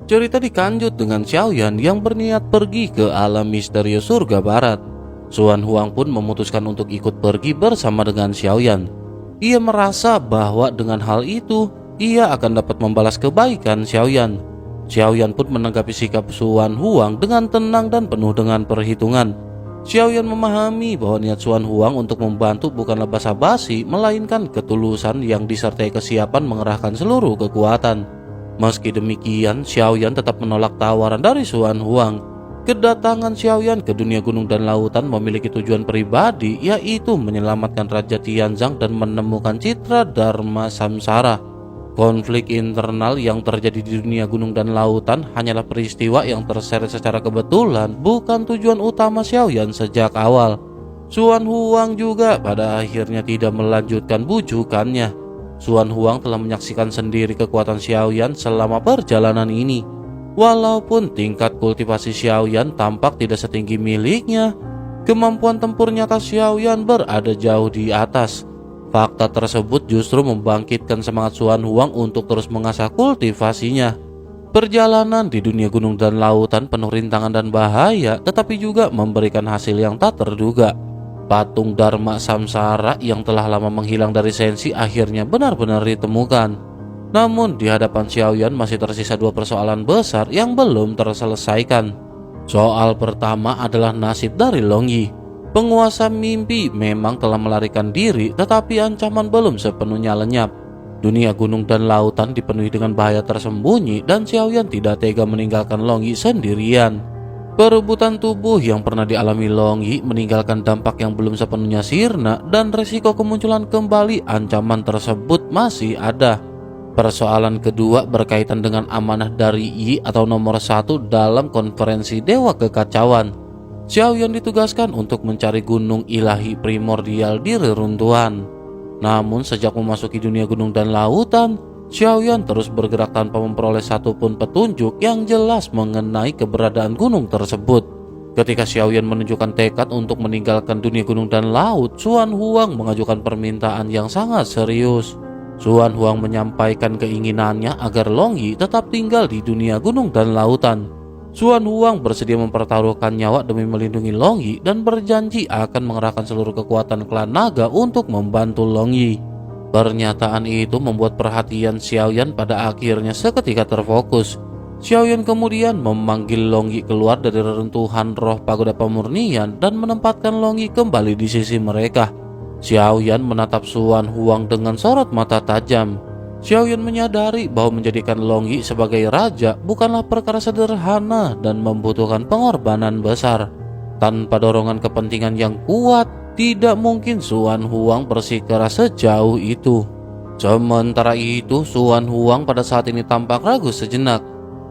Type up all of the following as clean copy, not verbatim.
Cerita dikanjut dengan Xiaoyan yang berniat pergi ke alam misterius surga barat. Xuan Huang pun memutuskan untuk ikut pergi bersama dengan Xiaoyan. Ia merasa bahwa dengan hal itu, ia akan dapat membalas kebaikan Xiaoyan. Xiaoyan pun menanggapi sikap Xuan Huang dengan tenang dan penuh dengan perhitungan. Xiaoyan memahami bahwa niat Xuan Huang untuk membantu bukanlah basa-basi, melainkan ketulusan yang disertai kesiapan mengerahkan seluruh kekuatan. Meski demikian, Xiaoyan tetap menolak tawaran dari Xuan Huang. Kedatangan Xiaoyan ke dunia gunung dan lautan memiliki tujuan pribadi, yaitu menyelamatkan Raja Tianzang dan menemukan citra Dharma Samsara. Konflik internal yang terjadi di dunia gunung dan lautan hanyalah peristiwa yang terseret secara kebetulan, bukan tujuan utama Xiaoyan sejak awal. Xuan Huang juga pada akhirnya tidak melanjutkan bujukannya. Xuan Huang telah menyaksikan sendiri kekuatan Xiaoyan selama perjalanan ini. Walaupun tingkat kultivasi Xiaoyan tampak tidak setinggi miliknya, kemampuan tempur nyata Xiaoyan berada jauh di atas. Fakta tersebut justru membangkitkan semangat Xuan Huang untuk terus mengasah kultivasinya. Perjalanan di dunia gunung dan lautan penuh rintangan dan bahaya, tetapi juga memberikan hasil yang tak terduga. Patung Dharma Samsara yang telah lama menghilang dari Sensi akhirnya benar-benar ditemukan. Namun di hadapan Xiaoyan masih tersisa dua persoalan besar yang belum terselesaikan. Soal pertama adalah nasib dari Long Yi. Penguasa mimpi memang telah melarikan diri, tetapi ancaman belum sepenuhnya lenyap. Dunia gunung dan lautan dipenuhi dengan bahaya tersembunyi dan Xiaoyan tidak tega meninggalkan Long Yi sendirian. Perebutan tubuh yang pernah dialami Long Yi meninggalkan dampak yang belum sepenuhnya sirna, dan resiko kemunculan kembali ancaman tersebut masih ada. Persoalan kedua berkaitan dengan amanah dari Yi atau nomor 1 dalam konferensi Dewa Kekacauan. Xiaoyan ditugaskan untuk mencari gunung ilahi primordial di reruntuhan. Namun sejak memasuki dunia gunung dan lautan, Xiaoyan terus bergerak tanpa memperoleh satupun petunjuk yang jelas mengenai keberadaan gunung tersebut. Ketika Xiaoyan menunjukkan tekad untuk meninggalkan dunia gunung dan laut, Xuan Huang mengajukan permintaan yang sangat serius. Xuan Huang menyampaikan keinginannya agar Long Yi tetap tinggal di dunia gunung dan lautan. Xuan Huang bersedia mempertaruhkan nyawa demi melindungi Long Yi dan berjanji akan mengerahkan seluruh kekuatan klan naga untuk membantu Long Yi. Pernyataan itu membuat perhatian Xiaoyan pada akhirnya seketika terfokus. Xiaoyan kemudian memanggil Long Yi keluar dari reruntuhan roh pagoda pemurnian dan menempatkan Long Yi kembali di sisi mereka. Xiaoyan menatap Xuan Huang dengan sorot mata tajam. Xiaoyan menyadari bahwa menjadikan Long Yi sebagai raja bukanlah perkara sederhana dan membutuhkan pengorbanan besar. Tanpa dorongan kepentingan yang kuat, tidak mungkin Xuan Huang bersikeras sejauh itu. Sementara itu, Xuan Huang pada saat ini tampak ragu sejenak.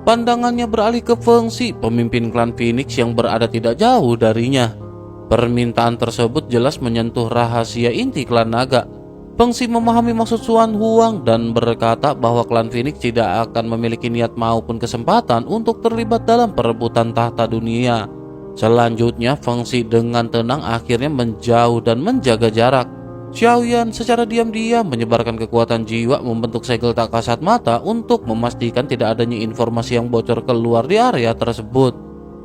Pandangannya beralih ke Fengxi, pemimpin klan Phoenix yang berada tidak jauh darinya. Permintaan tersebut jelas menyentuh rahasia inti klan naga. Fengxi memahami maksud Xuan Huang dan berkata bahwa klan Phoenix tidak akan memiliki niat maupun kesempatan untuk terlibat dalam perebutan tahta dunia. Selanjutnya, Fengxi dengan tenang akhirnya menjauh dan menjaga jarak. Xiaoyan secara diam-diam menyebarkan kekuatan jiwa membentuk segel tak kasat mata untuk memastikan tidak adanya informasi yang bocor keluar di area tersebut.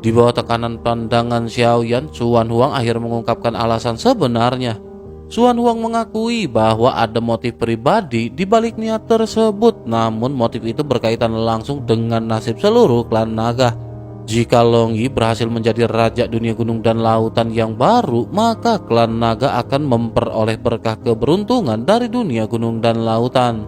Di bawah tekanan pandangan Xiaoyan, Xuan Huang akhirnya mengungkapkan alasan sebenarnya. Xuan Huang mengakui bahwa ada motif pribadi di balik niat tersebut, namun motif itu berkaitan langsung dengan nasib seluruh klan naga. Jika Long Yi berhasil menjadi raja dunia gunung dan lautan yang baru, maka klan naga akan memperoleh berkah keberuntungan dari dunia gunung dan lautan.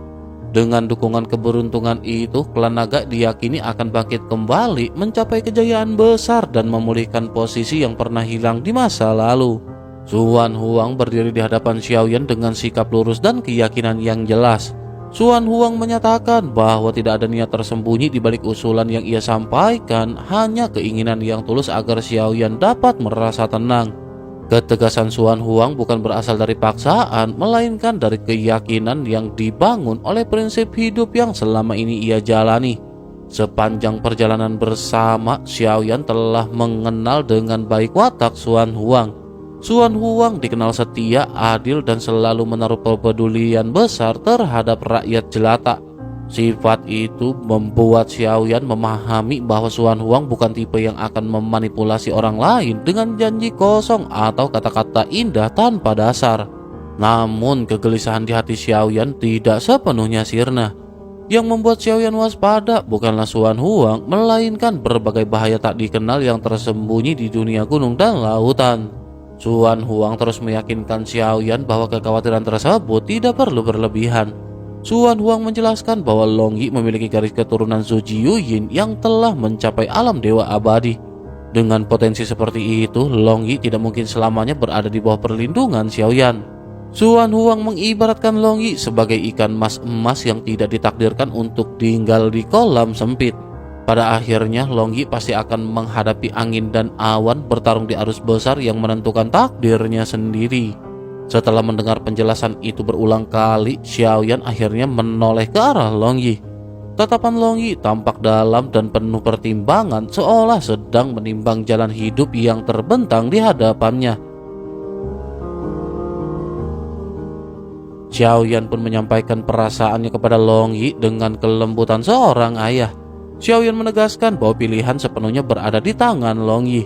Dengan dukungan keberuntungan itu, klan naga diyakini akan bangkit kembali, mencapai kejayaan besar dan memulihkan posisi yang pernah hilang di masa lalu. Xuan Huang berdiri di hadapan Xiaoyan dengan sikap lurus dan keyakinan yang jelas. Xuan Huang menyatakan bahwa tidak ada niat tersembunyi di balik usulan yang ia sampaikan, hanya keinginan yang tulus agar Xiaoyan dapat merasa tenang. Ketegasan Xuan Huang bukan berasal dari paksaan, melainkan dari keyakinan yang dibangun oleh prinsip hidup yang selama ini ia jalani. Sepanjang perjalanan bersama, Xiaoyan telah mengenal dengan baik watak Xuan Huang. Xuan Huang dikenal setia, adil, dan selalu menaruh kepedulian besar terhadap rakyat jelata. Sifat itu membuat Xiaoyan memahami bahwa Suan Huang bukan tipe yang akan memanipulasi orang lain dengan janji kosong atau kata-kata indah tanpa dasar. Namun kegelisahan di hati Xiaoyan tidak sepenuhnya sirna. Yang membuat Xiaoyan waspada bukanlah Suan Huang, melainkan berbagai bahaya tak dikenal yang tersembunyi di dunia gunung dan lautan. Suan Huang terus meyakinkan Xiaoyan bahwa kekhawatiran tersebut tidak perlu berlebihan. Suan Huang menjelaskan bahwa Long Yi memiliki garis keturunan Zhu Jiuyin yang telah mencapai alam dewa abadi. Dengan potensi seperti itu, Long Yi tidak mungkin selamanya berada di bawah perlindungan Xiaoyan. Suan Huang mengibaratkan Long Yi sebagai ikan mas emas yang tidak ditakdirkan untuk tinggal di kolam sempit. Pada akhirnya, Long Yi pasti akan menghadapi angin dan awan, bertarung di arus besar yang menentukan takdirnya sendiri. Setelah mendengar penjelasan itu berulang kali, Xiaoyan akhirnya menoleh ke arah Long Yi. Tatapan Long Yi tampak dalam dan penuh pertimbangan, seolah sedang menimbang jalan hidup yang terbentang di hadapannya. Xiaoyan pun menyampaikan perasaannya kepada Long Yi dengan kelembutan seorang ayah. Xiaoyan menegaskan bahwa pilihan sepenuhnya berada di tangan Long Yi.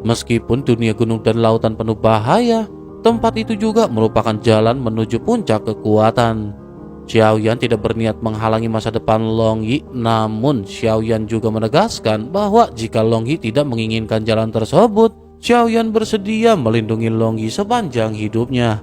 Meskipun dunia gunung dan lautan penuh bahaya, tempat itu juga merupakan jalan menuju puncak kekuatan. Xiaoyan tidak berniat menghalangi masa depan Long Yi, namun Xiaoyan juga menegaskan bahwa jika Long Yi tidak menginginkan jalan tersebut, Xiaoyan bersedia melindungi Long Yi sepanjang hidupnya.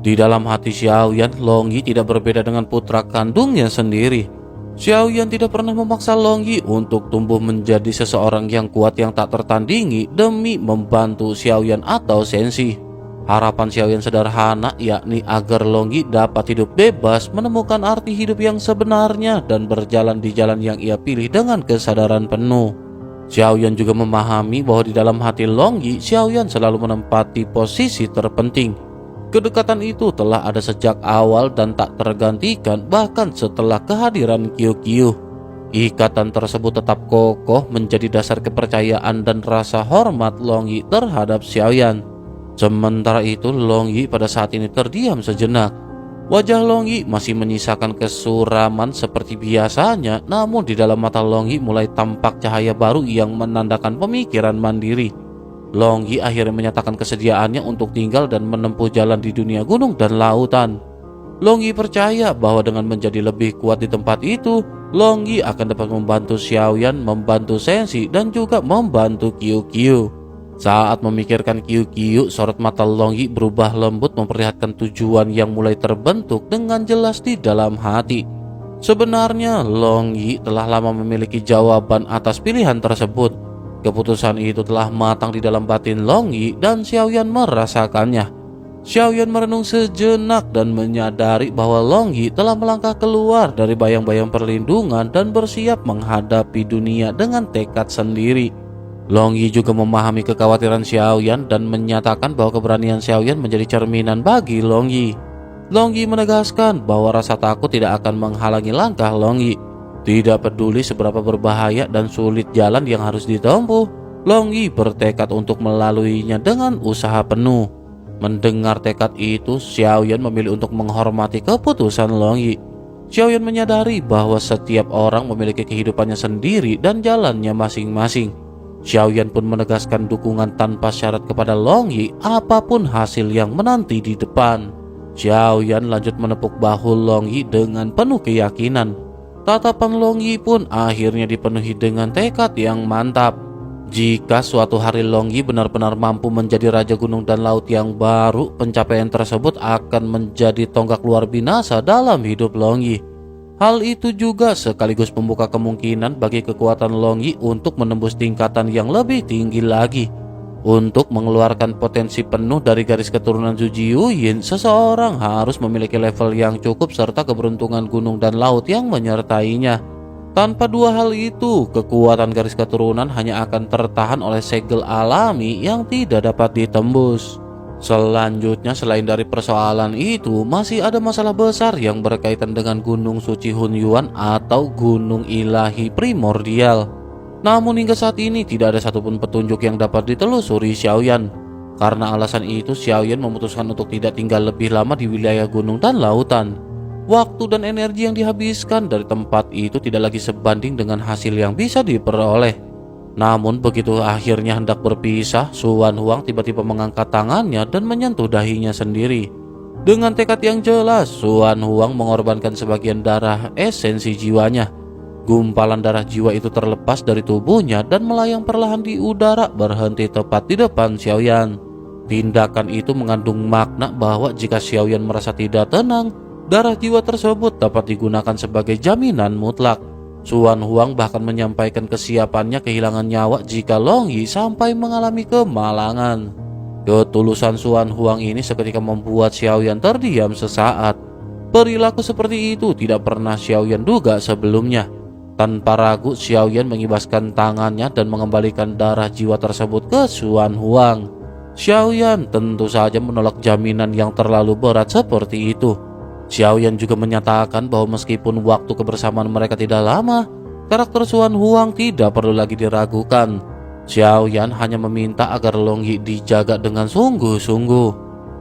Di dalam hati Xiaoyan, Long Yi tidak berbeda dengan putra kandungnya sendiri. Xiaoyan tidak pernah memaksa Long Yi untuk tumbuh menjadi seseorang yang kuat yang tak tertandingi demi membantu Xiaoyan atau Sensi. Harapan Xiaoyan sederhana, yakni agar Long Yi dapat hidup bebas, menemukan arti hidup yang sebenarnya, dan berjalan di jalan yang ia pilih dengan kesadaran penuh. Xiaoyan juga memahami bahwa di dalam hati Long Yi, Xiaoyan selalu menempati posisi terpenting. Kedekatan itu telah ada sejak awal dan tak tergantikan bahkan setelah kehadiran Qiu. Ikatan tersebut tetap kokoh menjadi dasar kepercayaan dan rasa hormat Long Yi terhadap Xiaoyan. Sementara itu, Long Yi pada saat ini terdiam sejenak. Wajah Long Yi masih menyisakan kesuraman seperti biasanya, namun di dalam mata Long Yi mulai tampak cahaya baru yang menandakan pemikiran mandiri. Long Yi akhirnya menyatakan kesediaannya untuk tinggal dan menempuh jalan di dunia gunung dan lautan. Long Yi percaya bahwa dengan menjadi lebih kuat di tempat itu, Long Yi akan dapat membantu Xiaoyan, membantu Sensi, dan juga membantu Qiu. Saat memikirkan Qiu, sorot mata Long Yi berubah lembut memperlihatkan tujuan yang mulai terbentuk dengan jelas di dalam hati. Sebenarnya Long Yi telah lama memiliki jawaban atas pilihan tersebut. Keputusan itu telah matang di dalam batin Long Yi dan Xiaoyan merasakannya. Xiaoyan merenung sejenak dan menyadari bahwa Long Yi telah melangkah keluar dari bayang-bayang perlindungan dan bersiap menghadapi dunia dengan tekad sendiri. Long Yi juga memahami kekhawatiran Xiaoyan dan menyatakan bahwa keberanian Xiaoyan menjadi cerminan bagi Long Yi. Long Yi menegaskan bahwa rasa takut tidak akan menghalangi langkah Long Yi. Tidak peduli seberapa berbahaya dan sulit jalan yang harus ditempuh, Long Yi bertekad untuk melaluinya dengan usaha penuh. Mendengar tekad itu, Xiaoyan memilih untuk menghormati keputusan Long Yi. Xiaoyan menyadari bahwa setiap orang memiliki kehidupannya sendiri dan jalannya masing-masing. Xiaoyan pun menegaskan dukungan tanpa syarat kepada Long Yi apapun hasil yang menanti di depan. Xiaoyan lanjut menepuk bahu Long Yi dengan penuh keyakinan. Tatapan Long Yi pun akhirnya dipenuhi dengan tekad yang mantap. Jika suatu hari Long Yi benar-benar mampu menjadi Raja Gunung dan Laut yang baru, pencapaian tersebut akan menjadi tonggak luar binasa dalam hidup Long Yi. Hal itu juga sekaligus membuka kemungkinan bagi kekuatan Long Yi untuk menembus tingkatan yang lebih tinggi lagi. Untuk mengeluarkan potensi penuh dari garis keturunan Zhu Jiuyin, seseorang harus memiliki level yang cukup serta keberuntungan gunung dan laut yang menyertainya. Tanpa dua hal itu, kekuatan garis keturunan hanya akan tertahan oleh segel alami yang tidak dapat ditembus. Selanjutnya, selain dari persoalan itu, masih ada masalah besar yang berkaitan dengan Gunung Suci Hunyuan atau Gunung Ilahi Primordial. Namun hingga saat ini tidak ada satupun petunjuk yang dapat ditelusuri Xiaoyan. Karena alasan itu, Xiaoyan memutuskan untuk tidak tinggal lebih lama di wilayah gunung dan lautan. Waktu dan energi yang dihabiskan dari tempat itu tidak lagi sebanding dengan hasil yang bisa diperoleh. Namun begitu akhirnya hendak berpisah, Suan Huang tiba-tiba mengangkat tangannya dan menyentuh dahinya sendiri. Dengan tekad yang jelas, Suan Huang mengorbankan sebagian darah esensi jiwanya. Gumpalan darah jiwa itu terlepas dari tubuhnya dan melayang perlahan di udara, berhenti tepat di depan Xiaoyan. Tindakan itu mengandung makna bahwa jika Xiaoyan merasa tidak tenang, darah jiwa tersebut dapat digunakan sebagai jaminan mutlak. Suan Huang bahkan menyampaikan kesiapannya kehilangan nyawa jika Long Yi sampai mengalami kemalangan. Ketulusan Suan Huang ini seketika membuat Xiaoyan terdiam sesaat. Perilaku seperti itu tidak pernah Xiaoyan duga sebelumnya. Tanpa ragu, Xiaoyan mengibaskan tangannya dan mengembalikan darah jiwa tersebut ke Suan Huang. Xiaoyan tentu saja menolak jaminan yang terlalu berat seperti itu. Xiaoyan juga menyatakan bahwa meskipun waktu kebersamaan mereka tidak lama, karakter Suan Huang tidak perlu lagi diragukan. Xiaoyan hanya meminta agar Long Yi dijaga dengan sungguh-sungguh.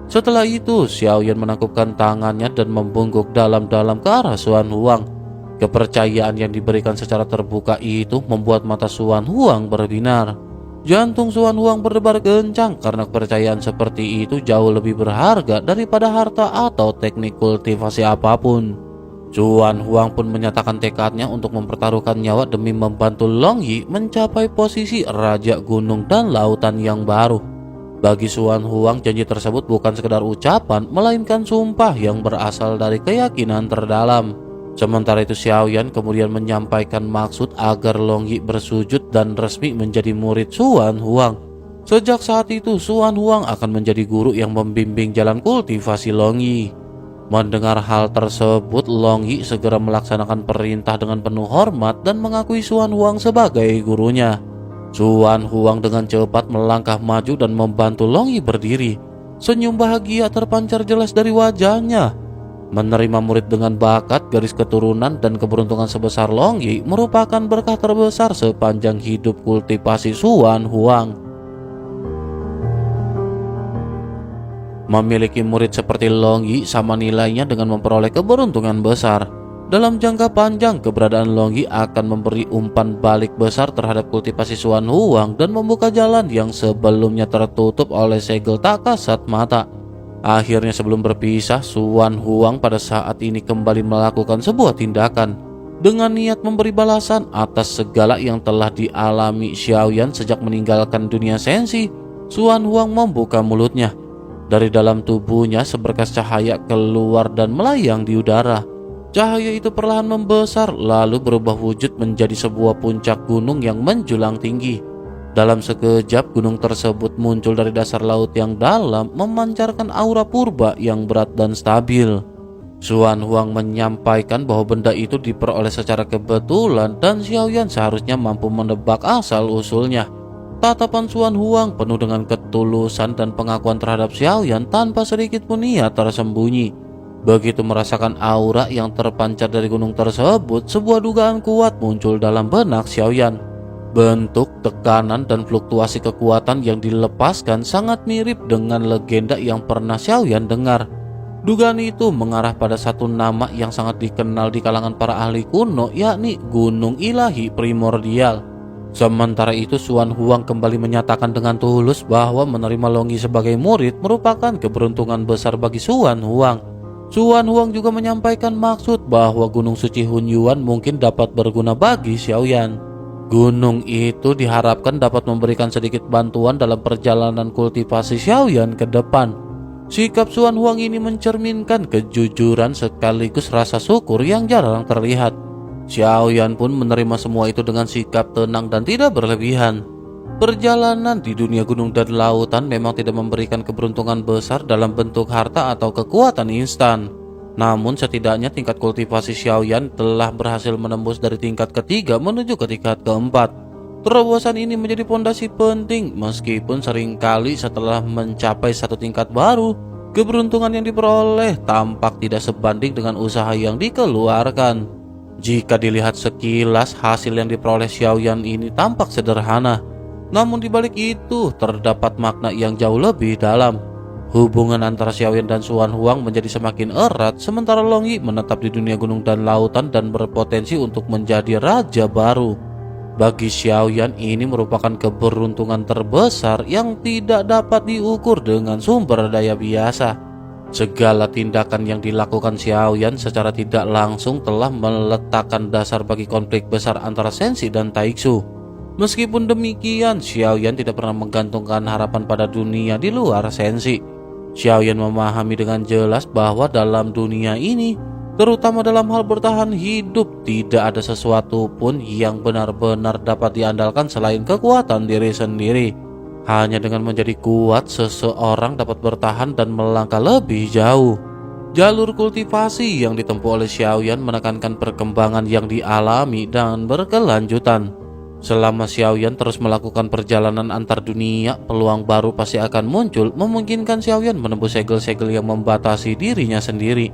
Setelah itu, Xiaoyan menangkupkan tangannya dan membungkuk dalam-dalam ke arah Suan Huang. Kepercayaan yang diberikan secara terbuka itu membuat mata Suan Huang berbinar. Jantung Suan Huang berdebar kencang karena kepercayaan seperti itu jauh lebih berharga daripada harta atau teknik kultivasi apapun. Suan Huang pun menyatakan tekadnya untuk mempertaruhkan nyawa demi membantu Long Yi mencapai posisi Raja Gunung dan Lautan yang baru. Bagi Suan Huang, janji tersebut bukan sekedar ucapan, melainkan sumpah yang berasal dari keyakinan terdalam. Sementara itu Xiaoyan kemudian menyampaikan maksud agar Long Yi bersujud dan resmi menjadi murid Suan Huang. Sejak saat itu Suan Huang akan menjadi guru yang membimbing jalan kultivasi Long Yi. Mendengar hal tersebut, Long Yi segera melaksanakan perintah dengan penuh hormat dan mengakui Suan Huang sebagai gurunya. Suan Huang dengan cepat melangkah maju dan membantu Long Yi berdiri. Senyum bahagia terpancar jelas dari wajahnya. Menerima murid dengan bakat, garis keturunan, dan keberuntungan sebesar Long Yi merupakan berkah terbesar sepanjang hidup kultivasi Suan Huang. Memiliki murid seperti Long Yi sama nilainya dengan memperoleh keberuntungan besar. Dalam jangka panjang, keberadaan Long Yi akan memberi umpan balik besar terhadap kultivasi Suan Huang dan membuka jalan yang sebelumnya tertutup oleh segel tak kasat mata. Akhirnya sebelum berpisah, Suan Huang pada saat ini kembali melakukan sebuah tindakan dengan niat memberi balasan atas segala yang telah dialami Xiaoyan sejak meninggalkan dunia sensi. Suan Huang membuka mulutnya. Dari dalam tubuhnya seberkas cahaya keluar dan melayang di udara. Cahaya itu perlahan membesar lalu berubah wujud menjadi sebuah puncak gunung yang menjulang tinggi. Dalam sekejap gunung tersebut muncul dari dasar laut yang dalam, memancarkan aura purba yang berat dan stabil. Suan Huang menyampaikan bahwa benda itu diperoleh secara kebetulan dan Xiaoyan seharusnya mampu menebak asal-usulnya. Tatapan Suan Huang penuh dengan ketulusan dan pengakuan terhadap Xiaoyan tanpa sedikit pun niat tersembunyi. Begitu merasakan aura yang terpancar dari gunung tersebut, sebuah dugaan kuat muncul dalam benak Xiaoyan. Bentuk, tekanan, dan fluktuasi kekuatan yang dilepaskan sangat mirip dengan legenda yang pernah Xiaoyan dengar. Dugaan itu mengarah pada satu nama yang sangat dikenal di kalangan para ahli kuno, yakni Gunung Ilahi Primordial. Sementara itu Suan Huang kembali menyatakan dengan tulus bahwa menerima Long Yi sebagai murid merupakan keberuntungan besar bagi Suan Huang. Suan Huang juga menyampaikan maksud bahwa Gunung Suci Hunyuan mungkin dapat berguna bagi Xiaoyan. Gunung itu diharapkan dapat memberikan sedikit bantuan dalam perjalanan kultivasi Xiaoyan ke depan. Sikap Suan Huang ini mencerminkan kejujuran sekaligus rasa syukur yang jarang terlihat. Xiaoyan pun menerima semua itu dengan sikap tenang dan tidak berlebihan. Perjalanan di dunia gunung dan lautan memang tidak memberikan keberuntungan besar dalam bentuk harta atau kekuatan instan. Namun setidaknya tingkat kultivasi Xiaoyan telah berhasil menembus dari tingkat ketiga menuju ke tingkat keempat. Terobosan ini menjadi fondasi penting meskipun seringkali setelah mencapai satu tingkat baru, keberuntungan yang diperoleh tampak tidak sebanding dengan usaha yang dikeluarkan. Jika dilihat sekilas, hasil yang diperoleh Xiaoyan ini tampak sederhana. Namun di balik itu terdapat makna yang jauh lebih dalam. Hubungan antara Xiaoyan dan Xuan Huang menjadi semakin erat, sementara Long Yi menetap di dunia gunung dan lautan dan berpotensi untuk menjadi raja baru. Bagi Xiaoyan, ini merupakan keberuntungan terbesar yang tidak dapat diukur dengan sumber daya biasa. Segala tindakan yang dilakukan Xiaoyan secara tidak langsung telah meletakkan dasar bagi konflik besar antara Senshi dan Taixu. Meskipun demikian, Xiaoyan tidak pernah menggantungkan harapan pada dunia di luar Senshi. Xiaoyan memahami dengan jelas bahwa dalam dunia ini, terutama dalam hal bertahan hidup, tidak ada sesuatu pun yang benar-benar dapat diandalkan selain kekuatan diri sendiri. Hanya dengan menjadi kuat, seseorang dapat bertahan dan melangkah lebih jauh. Jalur kultivasi yang ditempuh oleh Xiaoyan menekankan perkembangan yang dialami dan berkelanjutan. Selama Xiaoyan terus melakukan perjalanan antar dunia, peluang baru pasti akan muncul, memungkinkan Xiaoyan menembus segel-segel yang membatasi dirinya sendiri.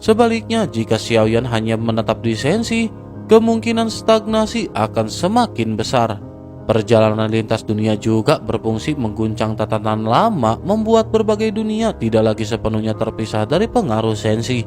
Sebaliknya, jika Xiaoyan hanya menetap di Senshi, kemungkinan stagnasi akan semakin besar. Perjalanan lintas dunia juga berfungsi mengguncang tatanan lama, membuat berbagai dunia tidak lagi sepenuhnya terpisah dari pengaruh Senshi.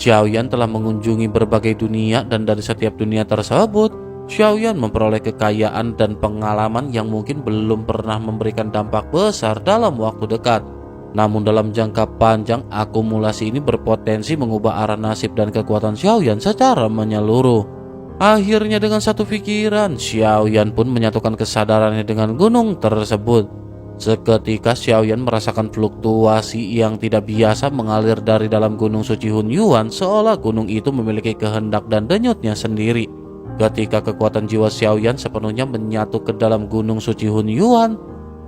Xiaoyan telah mengunjungi berbagai dunia dan dari setiap dunia tersebut, Xiaoyan memperoleh kekayaan dan pengalaman yang mungkin belum pernah memberikan dampak besar dalam waktu dekat. Namun dalam jangka panjang, akumulasi ini berpotensi mengubah arah nasib dan kekuatan Xiaoyan secara menyeluruh. Akhirnya dengan satu pikiran, Xiaoyan pun menyatukan kesadarannya dengan gunung tersebut. Seketika Xiaoyan merasakan fluktuasi yang tidak biasa mengalir dari dalam gunung suci Hunyuan, seolah gunung itu memiliki kehendak dan denyutnya sendiri. Ketika kekuatan jiwa Xiaoyan sepenuhnya menyatu ke dalam gunung suci Hunyuan,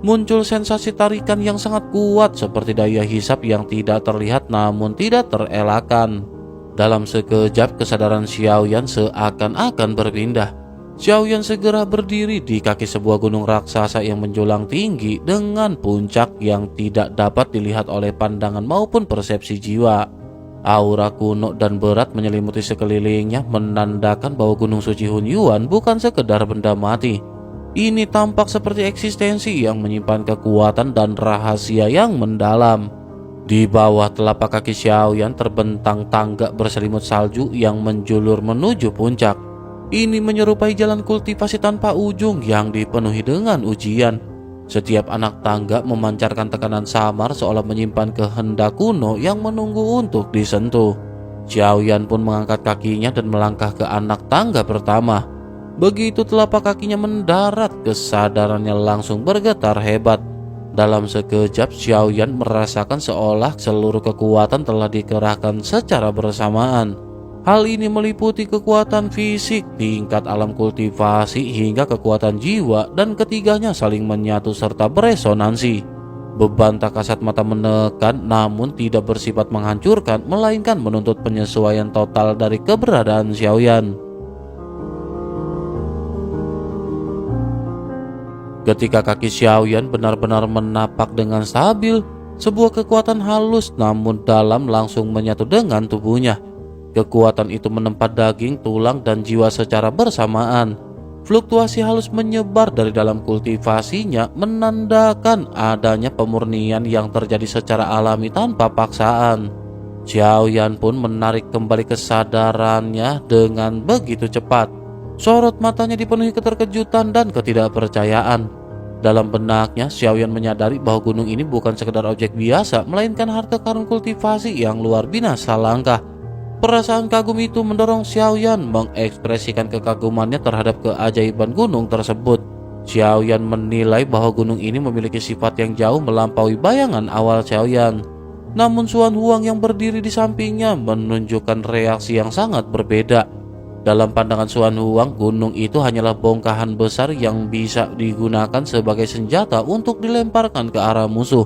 muncul sensasi tarikan yang sangat kuat seperti daya hisap yang tidak terlihat namun tidak terelakkan. Dalam sekejap kesadaran Xiaoyan seakan-akan berpindah. Xiaoyan segera berdiri di kaki sebuah gunung raksasa yang menjulang tinggi dengan puncak yang tidak dapat dilihat oleh pandangan maupun persepsi jiwa. Aura kuno dan berat menyelimuti sekelilingnya, menandakan bahwa gunung suci Hunyuan bukan sekedar benda mati. Ini tampak seperti eksistensi yang menyimpan kekuatan dan rahasia yang mendalam. Di bawah telapak kaki Xiaoyan terbentang tangga berselimut salju yang menjulur menuju puncak. Ini menyerupai jalan kultivasi tanpa ujung yang dipenuhi dengan ujian. Setiap anak tangga memancarkan tekanan samar seolah menyimpan kehendak kuno yang menunggu untuk disentuh. Xiaoyan pun mengangkat kakinya dan melangkah ke anak tangga pertama. Begitu telapak kakinya mendarat, kesadarannya langsung bergetar hebat. Dalam sekejap, Xiaoyan merasakan seolah seluruh kekuatan telah dikerahkan secara bersamaan. Hal ini meliputi kekuatan fisik, tingkat alam kultivasi, hingga kekuatan jiwa, dan ketiganya saling menyatu serta beresonansi. Beban tak kasat mata menekan namun tidak bersifat menghancurkan, melainkan menuntut penyesuaian total dari keberadaan Xiaoyan. Ketika kaki Xiaoyan benar-benar menapak dengan stabil, sebuah kekuatan halus namun dalam langsung menyatu dengan tubuhnya. Kekuatan itu menempa daging, tulang, dan jiwa secara bersamaan. Fluktuasi halus menyebar dari dalam kultivasinya, menandakan adanya pemurnian yang terjadi secara alami tanpa paksaan. Xiaoyan pun menarik kembali kesadarannya dengan begitu cepat. Sorot matanya dipenuhi keterkejutan dan ketidakpercayaan. Dalam benaknya, Xiaoyan menyadari bahwa gunung ini bukan sekedar objek biasa, melainkan harta karun kultivasi yang luar binasa langka. Perasaan kagum itu mendorong Xiaoyan mengekspresikan kekagumannya terhadap keajaiban gunung tersebut. Xiaoyan menilai bahwa gunung ini memiliki sifat yang jauh melampaui bayangan awal Xiaoyan. Namun Xuan Huang yang berdiri di sampingnya menunjukkan reaksi yang sangat berbeda. Dalam pandangan Xuan Huang, gunung itu hanyalah bongkahan besar yang bisa digunakan sebagai senjata untuk dilemparkan ke arah musuh.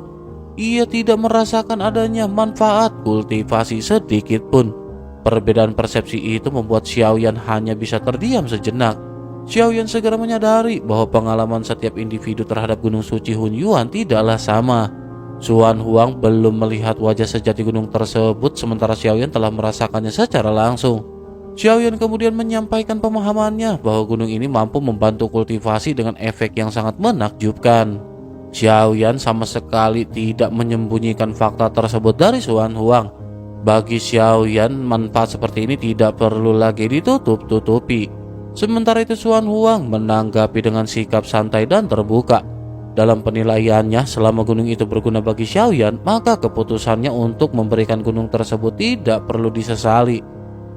Ia tidak merasakan adanya manfaat kultivasi sedikit pun. Perbedaan persepsi itu membuat Xiaoyan hanya bisa terdiam sejenak. Xiaoyan segera menyadari bahwa pengalaman setiap individu terhadap gunung suci Hunyuan tidaklah sama. Xuan Huang belum melihat wajah sejati gunung tersebut, sementara Xiaoyan telah merasakannya secara langsung. Xiaoyan kemudian menyampaikan pemahamannya bahwa gunung ini mampu membantu kultivasi dengan efek yang sangat menakjubkan. Xiaoyan sama sekali tidak menyembunyikan fakta tersebut dari Xuan Huang. Bagi Xiaoyan, manfaat seperti ini tidak perlu lagi ditutup-tutupi. Sementara itu Xuan Huang menanggapi dengan sikap santai dan terbuka. Dalam penilaiannya, selama gunung itu berguna bagi Xiaoyan, maka keputusannya untuk memberikan gunung tersebut tidak perlu disesali.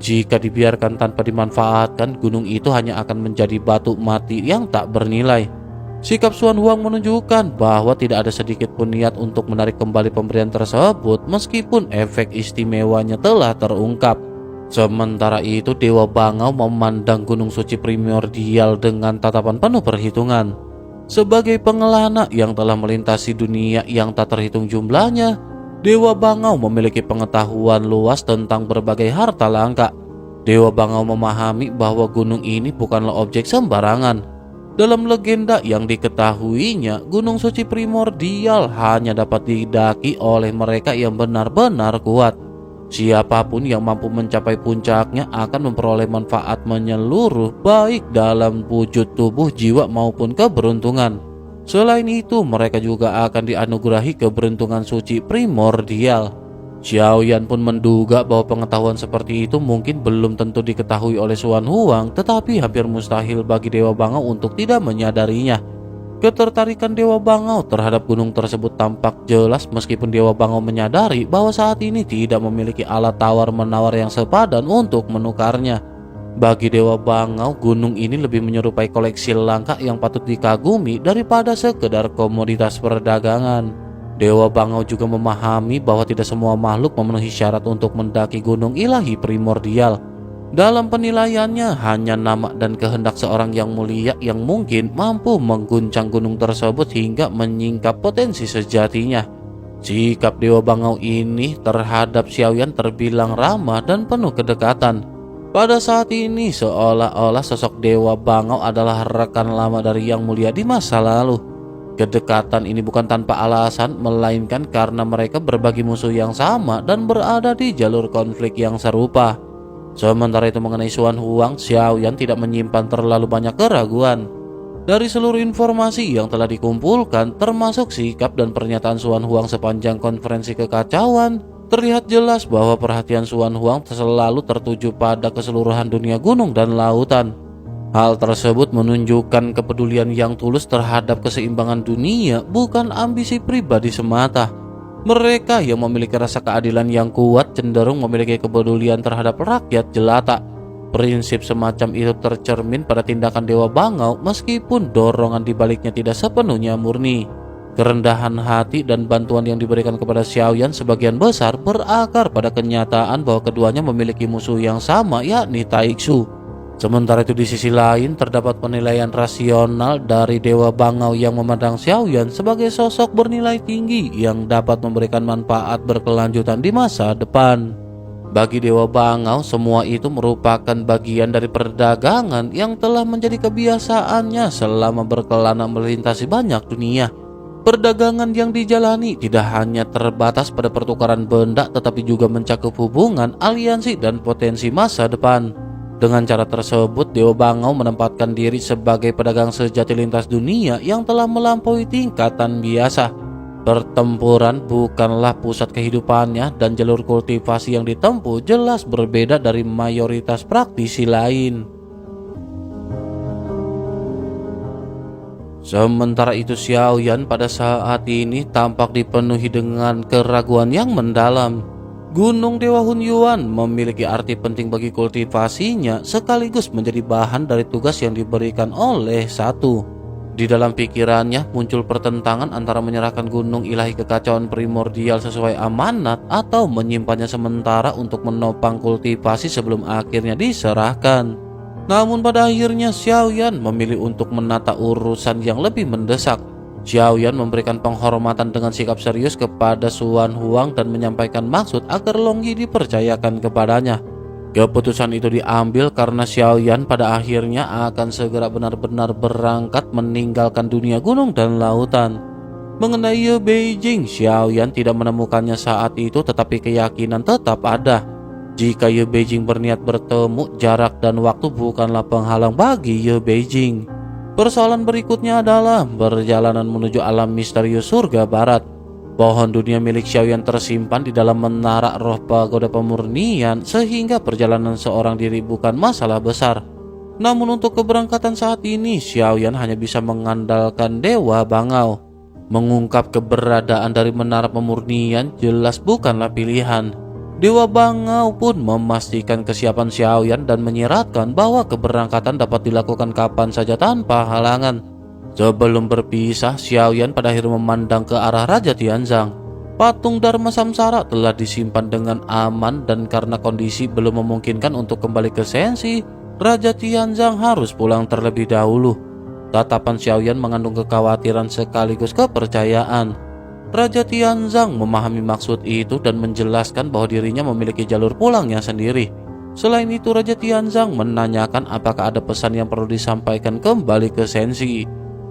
Jika dibiarkan tanpa dimanfaatkan, gunung itu hanya akan menjadi batu mati yang tak bernilai. Sikap Xuan Huang menunjukkan bahwa tidak ada sedikit pun niat untuk menarik kembali pemberian tersebut meskipun efek istimewanya telah terungkap. Sementara itu Dewa Bangau memandang gunung suci primordial dengan tatapan penuh perhitungan. Sebagai pengelana yang telah melintasi dunia yang tak terhitung jumlahnya, Dewa Bangau memiliki pengetahuan luas tentang berbagai harta langka. Dewa Bangau memahami bahwa gunung ini bukanlah objek sembarangan. Dalam legenda yang diketahuinya, gunung suci primordial hanya dapat didaki oleh mereka yang benar-benar kuat. Siapapun yang mampu mencapai puncaknya akan memperoleh manfaat menyeluruh baik dalam wujud tubuh, jiwa maupun keberuntungan. Selain itu, mereka juga akan dianugerahi keberuntungan suci primordial. Xiaoyan pun menduga bahwa pengetahuan seperti itu mungkin belum tentu diketahui oleh Xuan Huang, tetapi hampir mustahil bagi Dewa Bangau untuk tidak menyadarinya. Ketertarikan Dewa Bangau terhadap gunung tersebut tampak jelas meskipun Dewa Bangau menyadari bahwa saat ini tidak memiliki alat tawar-menawar yang sepadan untuk menukarnya. Bagi Dewa Bangau, gunung ini lebih menyerupai koleksi langka yang patut dikagumi daripada sekedar komoditas perdagangan. Dewa Bangau juga memahami bahwa tidak semua makhluk memenuhi syarat untuk mendaki gunung ilahi primordial. Dalam penilaiannya, hanya nama dan kehendak seorang yang mulia yang mungkin mampu mengguncang gunung tersebut hingga menyingkap potensi sejatinya. Sikap Dewa Bangau ini terhadap Xiaoyan terbilang ramah dan penuh kedekatan. Pada saat ini, seolah-olah sosok Dewa Bangau adalah rekan lama dari Yang Mulia di masa lalu. Kedekatan ini bukan tanpa alasan, melainkan karena mereka berbagi musuh yang sama dan berada di jalur konflik yang serupa. Sementara itu mengenai Xuan Huang, Xiaoyan tidak menyimpan terlalu banyak keraguan. Dari seluruh informasi yang telah dikumpulkan, termasuk sikap dan pernyataan Xuan Huang sepanjang konferensi kekacauan, terlihat jelas bahwa perhatian Xuan Huang selalu tertuju pada keseluruhan dunia gunung dan lautan. Hal tersebut menunjukkan kepedulian yang tulus terhadap keseimbangan dunia, bukan ambisi pribadi semata. Mereka yang memiliki rasa keadilan yang kuat cenderung memiliki kepedulian terhadap rakyat jelata. Prinsip semacam itu tercermin pada tindakan Dewa Bangau meskipun dorongan dibaliknya tidak sepenuhnya murni. Kerendahan hati dan bantuan yang diberikan kepada Xiaoyan sebagian besar berakar pada kenyataan bahwa keduanya memiliki musuh yang sama, yakni Taixu. Sementara itu di sisi lain terdapat penilaian rasional dari Dewa Bangau yang memandang Xiaoyan sebagai sosok bernilai tinggi yang dapat memberikan manfaat berkelanjutan di masa depan. Bagi Dewa Bangau, semua itu merupakan bagian dari perdagangan yang telah menjadi kebiasaannya selama berkelana melintasi banyak dunia. Perdagangan yang dijalani tidak hanya terbatas pada pertukaran benda, tetapi juga mencakup hubungan, aliansi, dan potensi masa depan. Dengan cara tersebut, Dewa Bangau menempatkan diri sebagai pedagang sejati lintas dunia yang telah melampaui tingkatan biasa. Pertempuran bukanlah pusat kehidupannya dan jalur kultivasi yang ditempuh jelas berbeda dari mayoritas praktisi lain. Sementara itu Xiaoyan pada saat ini tampak dipenuhi dengan keraguan yang mendalam. Gunung Dewa Hunyuan memiliki arti penting bagi kultivasinya sekaligus menjadi bahan dari tugas yang diberikan oleh satu. Di dalam pikirannya muncul pertentangan antara menyerahkan gunung ilahi kekacauan primordial sesuai amanat atau menyimpannya sementara untuk menopang kultivasi sebelum akhirnya diserahkan. Namun pada akhirnya Xiaoyan memilih untuk menata urusan yang lebih mendesak. Xiaoyan memberikan penghormatan dengan sikap serius kepada Xuan Huang dan menyampaikan maksud agar Longyi dipercayakan kepadanya. Keputusan itu diambil karena Xiaoyan pada akhirnya akan segera benar-benar berangkat meninggalkan dunia gunung dan lautan. Mengenai Ye Beijing, Xiaoyan tidak menemukannya saat itu, tetapi keyakinan tetap ada. Jika Ye Beijing berniat bertemu, jarak dan waktu bukanlah penghalang bagi Ye Beijing. Persoalan berikutnya adalah perjalanan menuju alam misterius surga barat. Pohon dunia milik Xiaoyan tersimpan di dalam menara roh pagoda pemurnian sehingga perjalanan seorang diri bukan masalah besar. Namun untuk keberangkatan saat ini, Xiaoyan hanya bisa mengandalkan Dewa Bangau. Mengungkap keberadaan dari menara pemurnian jelas bukanlah pilihan. Dewa Bangau pun memastikan kesiapan Xiaoyan dan menyiratkan bahwa keberangkatan dapat dilakukan kapan saja tanpa halangan. Sebelum berpisah, Xiaoyan pada akhirnya memandang ke arah Raja Tianzang. Patung Dharma Samsara telah disimpan dengan aman dan karena kondisi belum memungkinkan untuk kembali ke Sensi, Raja Tianzang harus pulang terlebih dahulu. Tatapan Xiaoyan mengandung kekhawatiran sekaligus kepercayaan. Raja Tianzang memahami maksud itu dan menjelaskan bahwa dirinya memiliki jalur pulangnya sendiri. Selain itu, Raja Tianzang menanyakan apakah ada pesan yang perlu disampaikan kembali ke Sensi.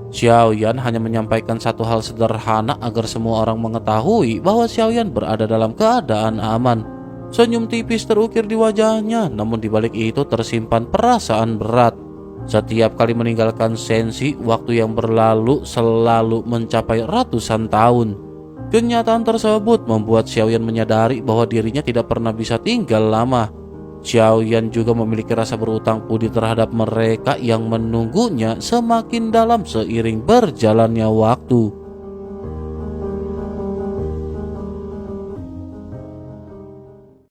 Xiaoyan hanya menyampaikan satu hal sederhana agar semua orang mengetahui bahwa Xiaoyan berada dalam keadaan aman. Senyum tipis terukir di wajahnya, namun di balik itu tersimpan perasaan berat. Setiap kali meninggalkan Sensi, waktu yang berlalu selalu mencapai ratusan tahun. Kenyataan tersebut membuat Xiaoyan menyadari bahwa dirinya tidak pernah bisa tinggal lama. Xiaoyan juga memiliki rasa berutang budi terhadap mereka yang menunggunya semakin dalam seiring berjalannya waktu.